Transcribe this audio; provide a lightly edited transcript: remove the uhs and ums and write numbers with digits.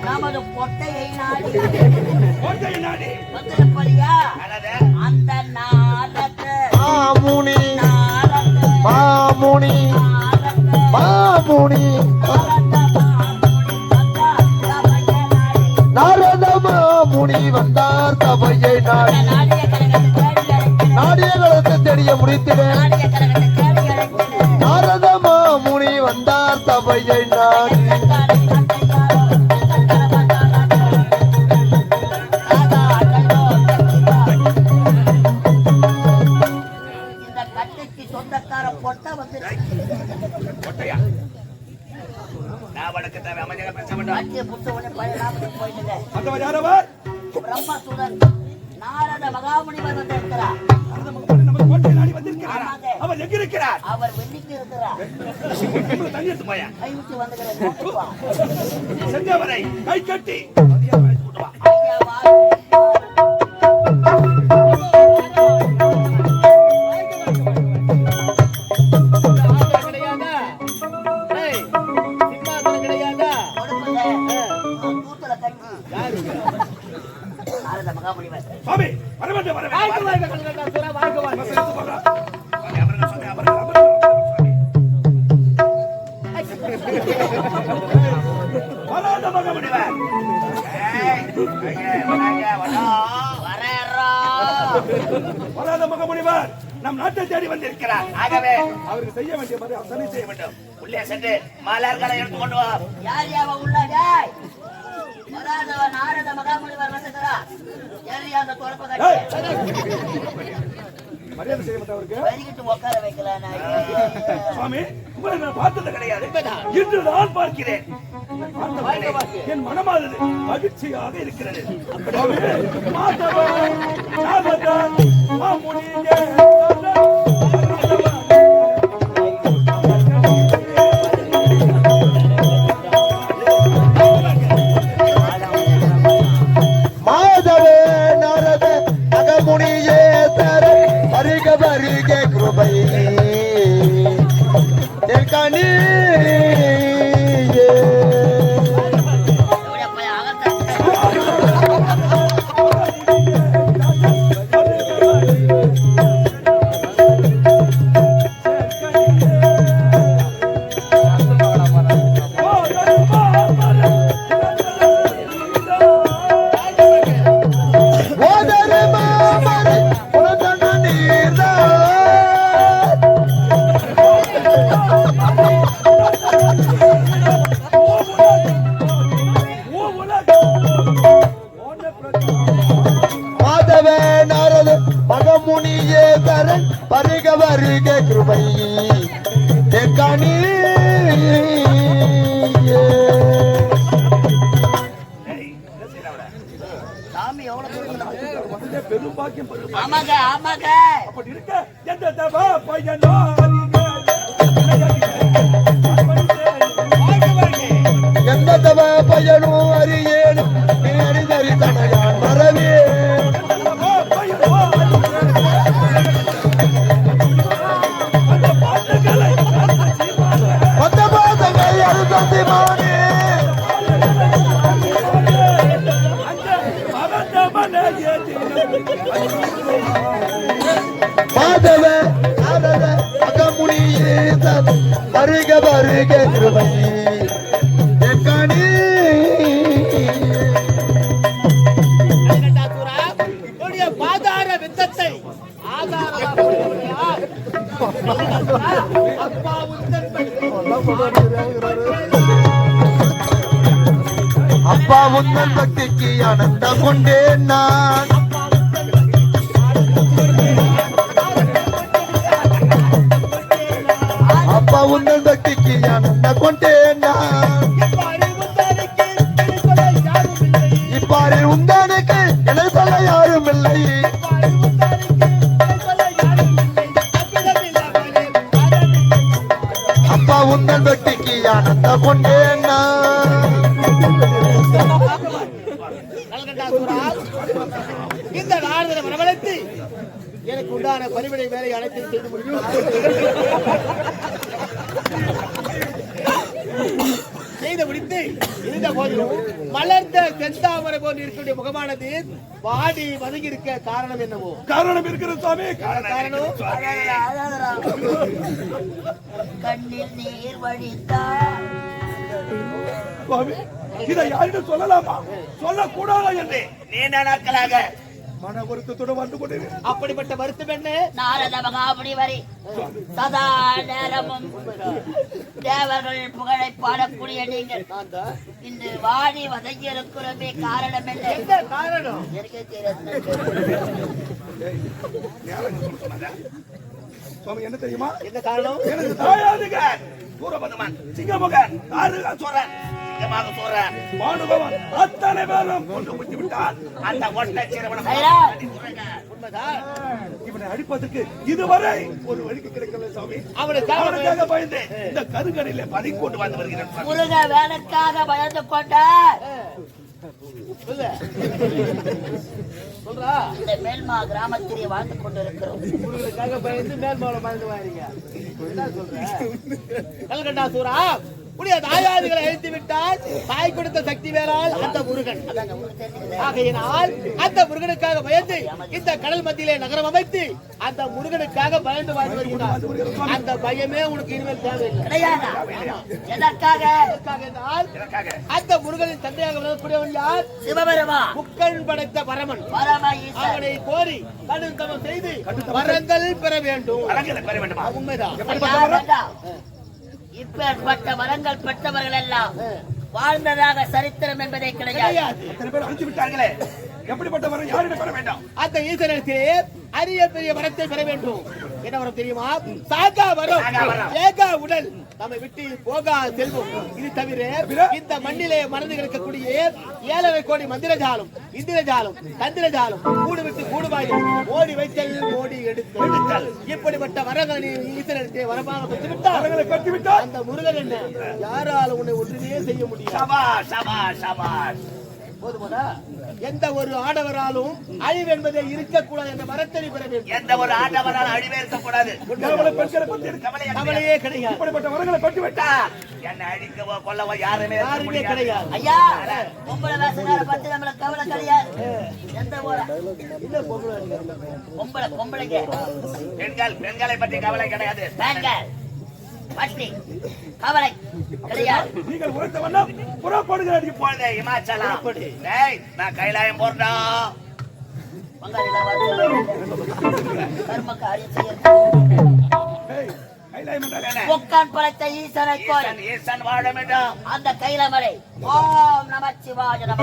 நமது பொட்டையை நாடி வந்திருப்படியா அந்த மாமுனி நாரத மாமுனி வந்தார் சபையை நாடி நாடிய கலத்தை தெரிய முடித்திட நாரத மாமுனி வந்தார் சபையை நாடி நாரத மகாமுனிவர் வந்திருக்கிறார். அவர் எங்க இருக்கிறார்? அவர் வெள்ளிக்கு இருக்கிறார். கைவிட்டு வந்துகிறேன். சென்றவரை கை கட்டி நம் நாட்டை தேடி வந்திருக்கிறார். ஆகவே அவருக்கு செய்ய வேண்டிய மாதிரி அத்தனை செய்ய வேண்டும். உள்ளே சென்று மலர்களை எடுத்துக்கொண்டு வா. யார் யாவ உள்ளாய்? நாரத மகாமுனிவர் வந்திருக்கிறார். அந்த தொடப்ப மரியாதை செய்ய மாட்டவருக்கு வரிகிட்டு உட்கார வைக்கலாம். சுவாமி, உங்களை நான் பார்த்தது கிடையாது. இன்று நான் பார்க்கிறேன். என் மனமானது மகிழ்ச்சியாக இருக்கிறது. மாதவே நாரத மகமுனியே தர வருக வருக கிருபை கனி வருக வருக கிருபை பாதார வித்தத்தை அப்பா உந்தன் பக்திக்கு ஆனந்தம் கொண்டேன் நான். அப்பா உந்தன் பக்திக்கு ஆனந்தம் கொண்டேன் நான். தொட்டிக்கு ஆனந்த கொண்டேன்னா இந்த நாரதனை வரவழைத்து எனக்கு உண்டான பணிவிடை வேலை அனைத்தையும் செய்து முடியும் செய்து முடித்து இருந்த போதிலும் மலர்ந்த செந்தாமரை போன்று இருக்கக்கூடிய முகமானது வாடி வதங்கி இருக்க காரணம் என்னவோ? காரணம் இருக்கிறது சுவாமி. காரணம் கண்ணில் நீர் வழித்தார். சுவாமி, இதை யாரிடம் சொல்லலாமா சொல்லக்கூடாதா என்று நீண்ட நாட்களாக மன வருத்தத்தோடு வந்து கொண்டிருக்கிறேன். அப்படிப்பட்ட வருத்தம் என்ன? நாரத மகாமுனி வரை சதா நேரமும் தேவர்கள் புகழை பாடக்கூடிய நீங்கள் இன்று வாடி வதங்கி இருக்கிறமே காரணம் என்ன? என்ன காரணம்? எனக்கே தெரியாது. சுவாமி, என்ன தெரியுமா? என்ன காரணம்? எனது தாயாதிகார் சூரபதுமன், சிங்கமுகன், ஆறுகாசோரன், சிங்கமாக சோரன், மானுபவன் அத்தனை பேரும் கொண்டு முடித்து விட்டார். அந்த ஒட்டை சிறுவன் உண்மைதான். இவனை அடிப்பதற்கு இதுவரை ஒரு வழிக்கு கிடைக்கல சுவாமி. அவனுக்காக பயந்து இந்த கருங்கரையில பதி கொண்டு வந்து வருகிறான். முருக வேலைக்காக பயந்து கொண்ட சொல்றா, இந்த மேல்மா கிராமத்திலே வாழ்ந்து கொண்டிருக்கிறோம். முருகனுக்காக பயந்து மேல்மாவளம் பயந்து வாரீங்க. என்ன சொல்ற? கல்கண்டா சூரா, உடைய தாயாதிகளை அழித்து விட்டால் தாய் கொடுத்த சக்தி வேறால் அந்த முருகன். ஆகையினால் அந்த முருகனுக்காக பயந்து இந்த கடல் மத்தியிலே நகரம் அமைத்து அந்த முருகனுக்காக பயந்து வாழ்ந்து வருகிறார். அந்த பயமே உனக்கு இனிமேல் தேவையில்லை. கிடையாதா? எதற்காக? என்றால் அந்த முருகனின் தந்தையாக விளங்கக்கூடியவன் யார்? சிவபெருமா. முக்கண் படைத்த பரமன். பரம ஈசன். அவனை கோரி கடும் தவம் செய்து வரங்கள் பெற வேண்டும். உண்மைதான். இப்பேற்பட்ட வரங்கள் பெற்றவர்கள் எல்லாம் வாழ்ந்ததாக சரித்திரம் என்பதே கிடையாது. விட்டார்களே, எப்படிப்பட்ட வரம் யாரிடம் பெற வேண்டும்? அந்த ஈசனத்திலே அரிய பெரிய வரத்தை பெற வேண்டும். என்ன வரம் தெரியுமா? சாகா வரம், ஏகா உடல், நம்மை விட்டு போகா செல்வம். இது தவிர இந்த மண்ணிலே மறந்து கிடக்கக்கூடிய 7.5 கோடி மந்திரஜாலம், இந்திரஜாலம், தந்திரஜாலம், கூடு விட்டு கூடுவாயில், ஓடி வைத்தல், ஓடி எடுத்தல், இப்படிப்பட்ட வரங்களை ஈசனத்தை வரமாக பெற்றுவிட்டால் அந்த முருகன் என்ன யாரால் உன்னை ஒன்றுமே செய்ய முடியாது. போதுமாடா? எந்த ஒரு ஆடவராலும் அழிவு என்பதை இருக்கக்கூடாது என்ற வரத்தை பெற வேண்டும். எந்த ஒரு ஆடவரால் அழிவே இருக்கக்கூடாது. கவலையே கிடையாது. இப்படிப்பட்ட வரங்களை பெற்று விட்டா என்னை அழிக்கவோ கொல்லவோ யாருமே கிடையாது. ஐயா, பொம்பளை வேஷக்கார பத்தி நம்மளுக்கு கவலை கிடையாது. எந்த ஒரு பொம்பளைங்க பெண்களை பற்றி கவலை கிடையாது. பட்டி கவலை கிடையாது. நீங்கள் உரைத்த வண்ணம் புறப்படுகிறார். இப்பொழுது இமாச்சலம் நான் கைலாயம் போறா பொக்கான் படைத்த ஈசனை கோரி ஈசன் வாழ வேண்டும். அந்த கைலமலை ஓம் நமச்சிவாய நம